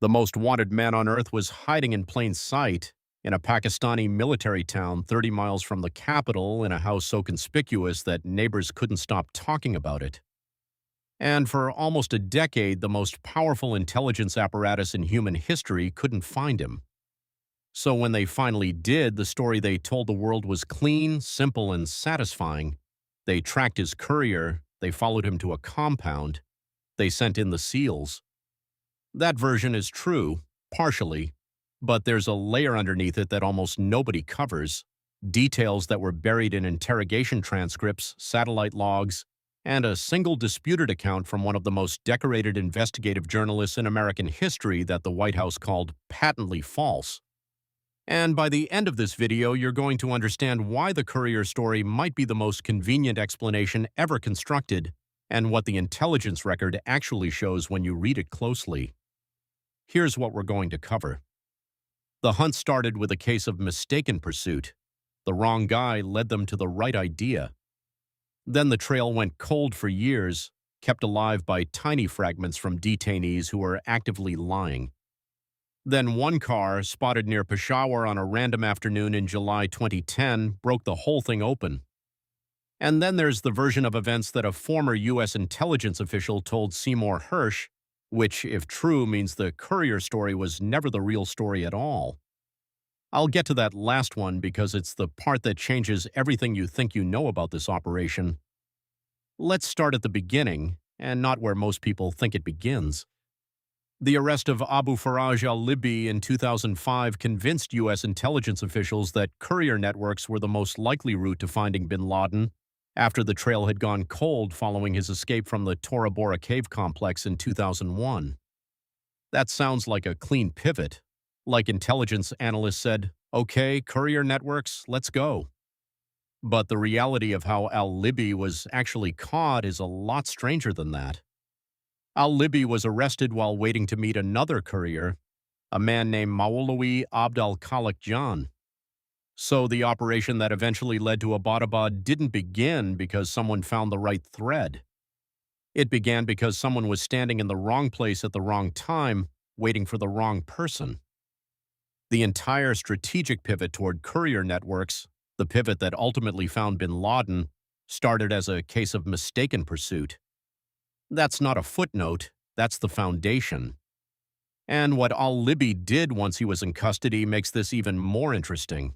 The most wanted man on earth was hiding in plain sight in a Pakistani military town 30 miles from the capital in a house so conspicuous that neighbors couldn't stop talking about it. And for almost a decade, the most powerful intelligence apparatus in human history couldn't find him. So when they finally did, the story they told the world was clean, simple, and satisfying. They tracked his courier, they followed him to a compound, they sent in the SEALs. That version is true, partially, but there's a layer underneath it that almost nobody covers, details that were buried in interrogation transcripts, satellite logs, and a single disputed account from one of the most decorated investigative journalists in American history that the White House called patently false. And by the end of this video, you're going to understand why the courier story might be the most convenient explanation ever constructed, and what the intelligence record actually shows when you read it closely. Here's what we're going to cover. The hunt started with a case of mistaken pursuit. The wrong guy led them to the right idea. Then the trail went cold for years, kept alive by tiny fragments from detainees who were actively lying. Then one car, spotted near Peshawar on a random afternoon in July 2010, broke the whole thing open. And then there's the version of events that a former U.S. intelligence official told Seymour Hersh, which, if true, means the courier story was never the real story at all. I'll get to that last one because it's the part that changes everything you think you know about this operation. Let's start at the beginning, and not where most people think it begins. The arrest of Abu Faraj al-Libbi in 2005 convinced U.S. intelligence officials that courier networks were the most likely route to finding bin Laden after the trail had gone cold following his escape from the Tora Bora cave complex in 2001. That sounds like a clean pivot. Like intelligence analysts said, okay, courier networks, let's go. But the reality of how al-Libbi was actually caught is a lot stranger than that. Al-Libbi was arrested while waiting to meet another courier, a man named Maulawi Abd al-Khalik Jan. So the operation that eventually led to Abbottabad didn't begin because someone found the right thread. It began because someone was standing in the wrong place at the wrong time, waiting for the wrong person. The entire strategic pivot toward courier networks, the pivot that ultimately found bin Laden, started as a case of mistaken pursuit. That's not a footnote, that's the foundation. And what al-Libbi did once he was in custody makes this even more interesting.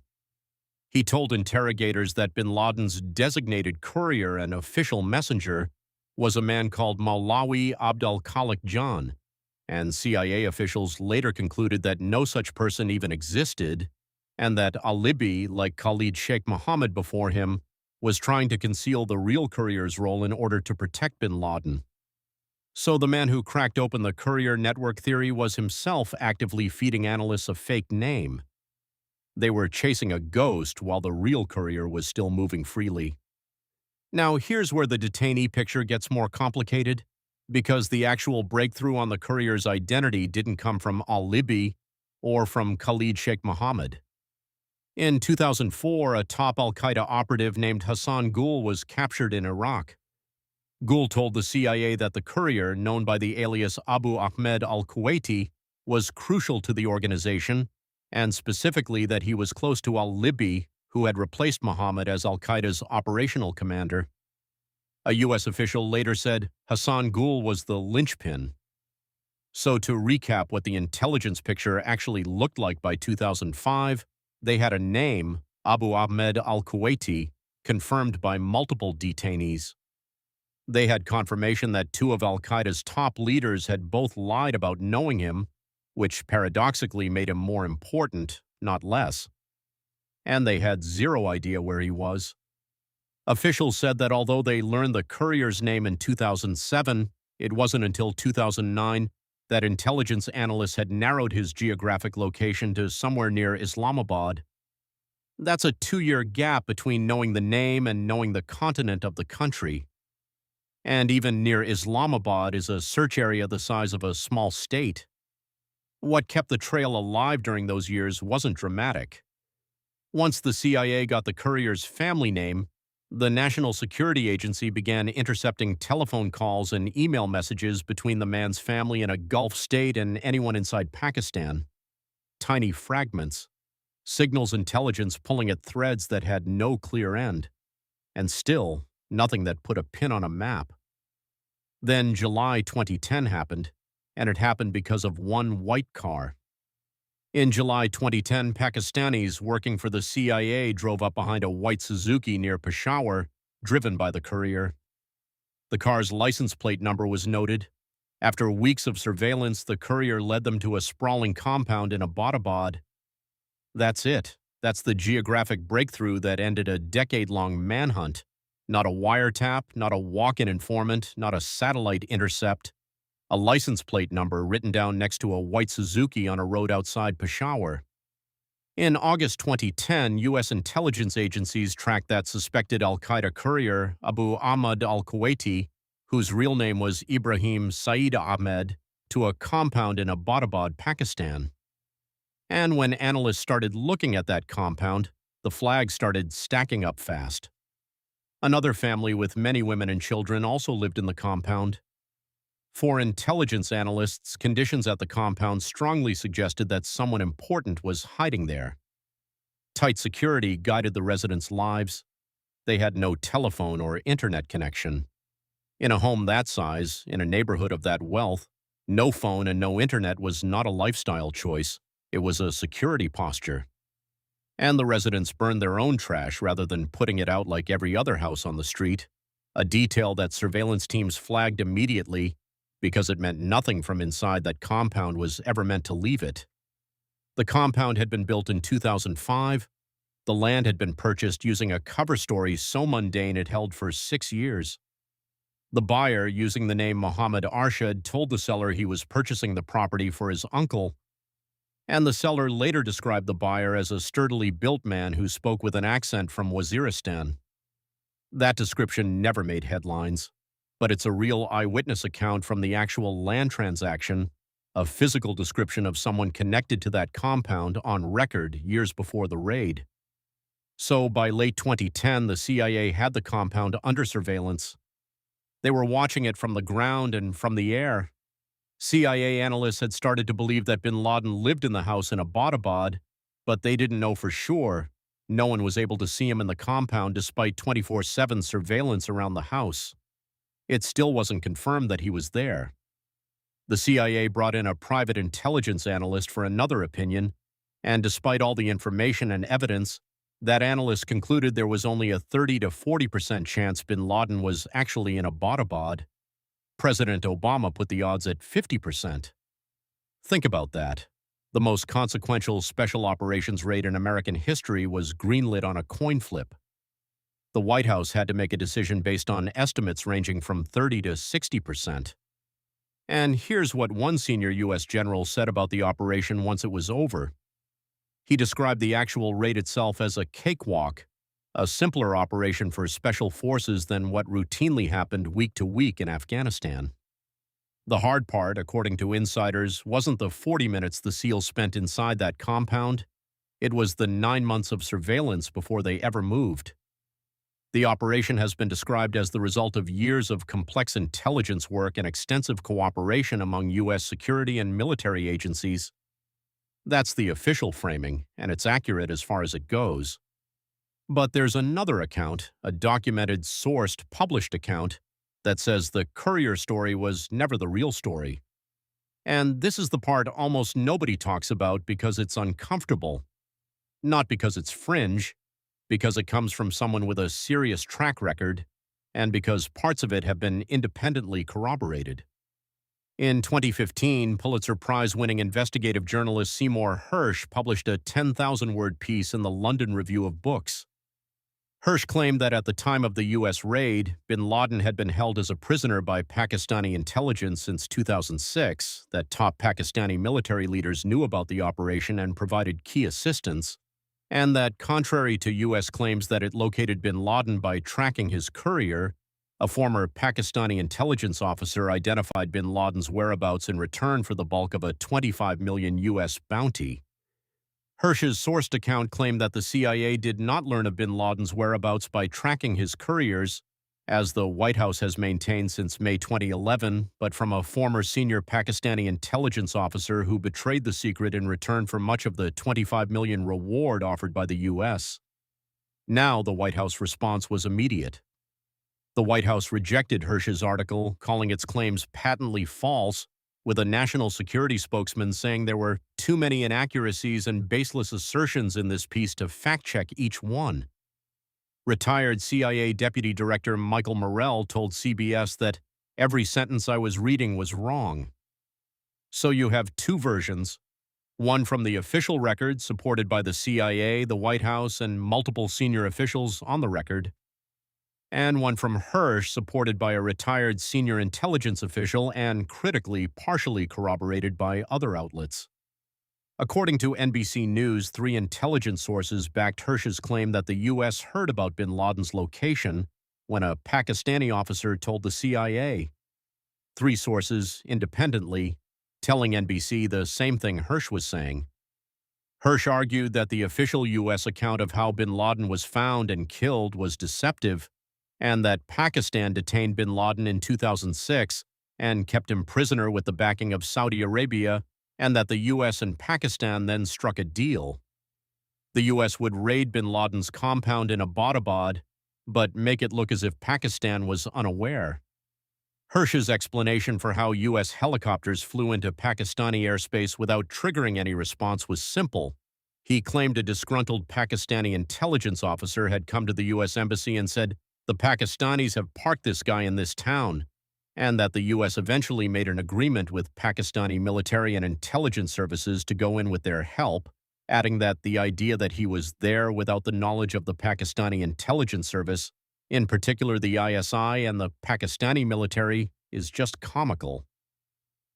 He told interrogators that bin Laden's designated courier and official messenger was a man called Maulawi Abd al-Khalik Jan, and CIA officials later concluded that no such person even existed, and that al-Libbi, like Khalid Sheikh Mohammed before him, was trying to conceal the real courier's role in order to protect bin Laden. So the man who cracked open the courier network theory was himself actively feeding analysts a fake name. They were chasing a ghost while the real courier was still moving freely. Now here's where the detainee picture gets more complicated, because the actual breakthrough on the courier's identity didn't come from al-Libbi or from Khalid Sheikh Mohammed. In 2004, a top al-Qaeda operative named Hassan Ghul was captured in Iraq. Ghul told the CIA that the courier, known by the alias Abu Ahmed al-Kuwaiti, was crucial to the organization, and specifically that he was close to al-Libbi, who had replaced Mohammed as al-Qaeda's operational commander. A U.S. official later said Hassan Ghul was the linchpin. So to recap what the intelligence picture actually looked like by 2005, they had a name, Abu Ahmed al-Kuwaiti, confirmed by multiple detainees. They had confirmation that two of al-Qaeda's top leaders had both lied about knowing him, which paradoxically made him more important, not less. And they had zero idea where he was. Officials said that although they learned the courier's name in 2007, it wasn't until 2009 that intelligence analysts had narrowed his geographic location to somewhere near Islamabad. That's a 2-year gap between knowing the name and knowing the continent of the country. And even near Islamabad is a search area the size of a small state. What kept the trail alive during those years wasn't dramatic. Once the CIA got the courier's family name, The National Security Agency began intercepting telephone calls and email messages between the man's family in a Gulf state and anyone inside Pakistan. Tiny fragments, signals intelligence pulling at threads that had no clear end, and still nothing that put a pin on a map. Then July 2010 happened, and it happened because of one white car. In July 2010, Pakistanis working for the CIA drove up behind a white Suzuki near Peshawar, driven by the courier. The car's license plate number was noted. After weeks of surveillance, the courier led them to a sprawling compound in Abbottabad. That's it. That's the geographic breakthrough that ended a decade-long manhunt. Not a wiretap, not a walk-in informant, not a satellite intercept. A license plate number written down next to a white Suzuki on a road outside Peshawar. In August 2010, U.S. intelligence agencies tracked that suspected al-Qaeda courier, Abu Ahmed al-Kuwaiti, whose real name was Ibrahim Saeed Ahmed, to a compound in Abbottabad, Pakistan. And when analysts started looking at that compound, the flags started stacking up fast. Another family with many women and children also lived in the compound. For intelligence analysts, conditions at the compound strongly suggested that someone important was hiding there. Tight security guided the residents' lives. They had no telephone or internet connection. In a home that size, in a neighborhood of that wealth, no phone and no internet was not a lifestyle choice. It was a security posture. And the residents burned their own trash rather than putting it out like every other house on the street, a detail that surveillance teams flagged immediately because it meant nothing from inside that compound was ever meant to leave it. The compound had been built in 2005. The land had been purchased using a cover story so mundane it held for 6 years. The buyer, using the name Mohammed Arshad, told the seller he was purchasing the property for his uncle, and the seller later described the buyer as a sturdily built man who spoke with an accent from Waziristan. That description never made headlines, but it's a real eyewitness account from the actual land transaction, a physical description of someone connected to that compound on record years before the raid. So by late 2010, the CIA had the compound under surveillance. They were watching it from the ground and from the air. CIA analysts had started to believe that bin Laden lived in the house in Abbottabad, but they didn't know for sure. No one was able to see him in the compound despite 24/7 surveillance around the house. It still wasn't confirmed that he was there. The CIA brought in a private intelligence analyst for another opinion, and despite all the information and evidence, that analyst concluded there was only a 30 to 40% chance bin Laden was actually in Abbottabad. President Obama put the odds at 50%. Think about that. The most consequential special operations raid in American history was greenlit on a coin flip. The White House had to make a decision based on estimates ranging from 30 to 60%. And here's what one senior U.S. general said about the operation once it was over. He described the actual raid itself as a cakewalk, a simpler operation for special forces than what routinely happened week to week in Afghanistan. The hard part, according to insiders, wasn't the 40 minutes the SEALs spent inside that compound. It was the 9 months of surveillance before they ever moved. The operation has been described as the result of years of complex intelligence work and extensive cooperation among U.S. security and military agencies. That's the official framing, and it's accurate as far as it goes. But there's another account, a documented, sourced, published account, that says the courier story was never the real story. And this is the part almost nobody talks about because it's uncomfortable. Not because it's fringe, because it comes from someone with a serious track record, and because parts of it have been independently corroborated. In 2015, Pulitzer Prize-winning investigative journalist Seymour Hersh published a 10,000-word piece in the London Review of Books. Hersh claimed that at the time of the U.S. raid, bin Laden had been held as a prisoner by Pakistani intelligence since 2006, that top Pakistani military leaders knew about the operation and provided key assistance, and that contrary to U.S. claims that it located bin Laden by tracking his courier, a former Pakistani intelligence officer identified bin Laden's whereabouts in return for the bulk of a $25 million U.S. bounty. Hersh's sourced account claimed that the CIA did not learn of bin Laden's whereabouts by tracking his couriers, as the White House has maintained since May 2011, but from a former senior Pakistani intelligence officer who betrayed the secret in return for much of the $25 million reward offered by the U.S. Now, the White House response was immediate. The White House rejected Hersh's article, calling its claims patently false, with a national security spokesman saying there were too many inaccuracies and baseless assertions in this piece to fact-check each one. Retired CIA Deputy Director Michael Morrell told CBS that every sentence I was reading was wrong. So you have two versions, one from the official record supported by the CIA, the White House, and multiple senior officials on the record, and one from Hersh supported by a retired senior intelligence official and, critically, partially corroborated by other outlets. According to NBC News, 3 intelligence sources backed Hersh's claim that the U.S. heard about bin Laden's location when a Pakistani officer told the CIA. 3 sources, independently, telling NBC the same thing Hersh was saying. Hersh argued that the official U.S. account of how bin Laden was found and killed was deceptive, and that Pakistan detained bin Laden in 2006 and kept him prisoner with the backing of Saudi Arabia, and that the U.S. and Pakistan then struck a deal. The U.S. would raid bin Laden's compound in Abbottabad, but make it look as if Pakistan was unaware. Hersh's explanation for how U.S. helicopters flew into Pakistani airspace without triggering any response was simple. He claimed a disgruntled Pakistani intelligence officer had come to the U.S. Embassy and said, "The Pakistanis have parked this guy in this town," and that the U.S. eventually made an agreement with Pakistani military and intelligence services to go in with their help, adding that the idea that he was there without the knowledge of the Pakistani intelligence service, in particular the ISI and the Pakistani military, is just comical.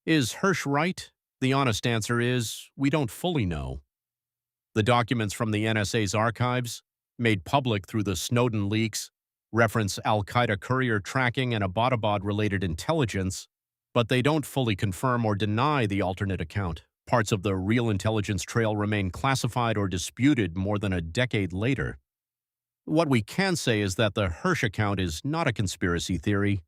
Is Hersh right? The honest answer is, we don't fully know. The documents from the NSA's archives, made public through the Snowden leaks, reference al-Qaeda courier tracking and Abbottabad-related intelligence, but they don't fully confirm or deny the alternate account. Parts of the real intelligence trail remain classified or disputed more than a decade later. What we can say is that the Hersh account is not a conspiracy theory.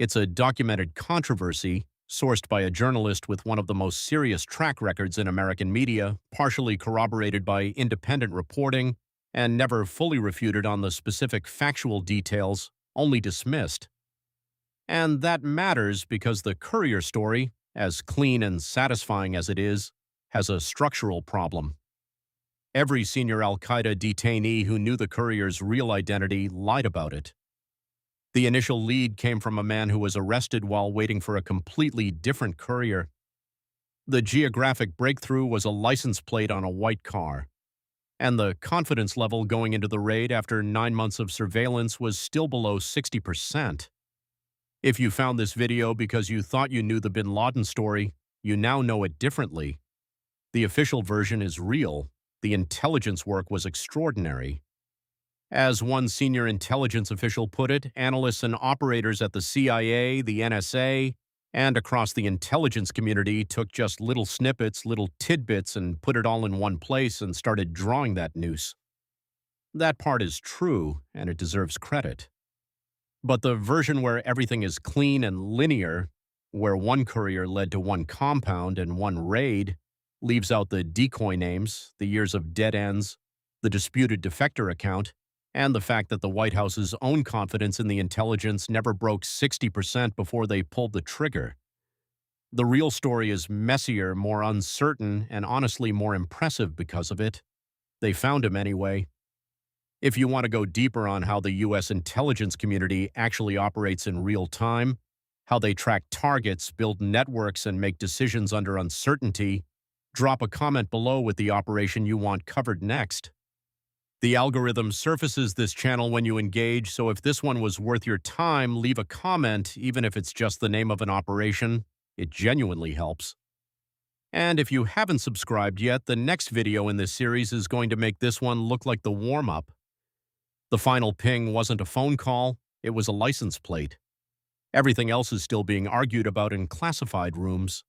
It's a documented controversy, sourced by a journalist with one of the most serious track records in American media, partially corroborated by independent reporting, and never fully refuted on the specific factual details, only dismissed. And that matters because the courier story, as clean and satisfying as it is, has a structural problem. Every senior al-Qaeda detainee who knew the courier's real identity lied about it. The initial lead came from a man who was arrested while waiting for a completely different courier. The geographic breakthrough was a license plate on a white car, and the confidence level going into the raid after 9 months of surveillance was still below 60%. If you found this video because you thought you knew the bin Laden story, you now know it differently. The official version is real. The intelligence work was extraordinary. As one senior intelligence official put it, analysts and operators at the CIA, the NSA, and across the intelligence community took just little snippets, little tidbits, and put it all in one place and started drawing that noose. That part is true, and it deserves credit. But the version where everything is clean and linear, where one courier led to one compound and one raid, leaves out the decoy names, the years of dead ends, the disputed defector account, and the fact that the White House's own confidence in the intelligence never broke 60% before they pulled the trigger. The real story is messier, more uncertain, and honestly more impressive because of it. They found him anyway. If you want to go deeper on how the U.S. intelligence community actually operates in real time, how they track targets, build networks, and make decisions under uncertainty, drop a comment below with the operation you want covered next. The algorithm surfaces this channel when you engage, so if this one was worth your time, leave a comment, even if it's just the name of an operation. It genuinely helps. And if you haven't subscribed yet, the next video in this series is going to make this one look like the warm-up. The final ping wasn't a phone call, it was a license plate. Everything else is still being argued about in classified rooms.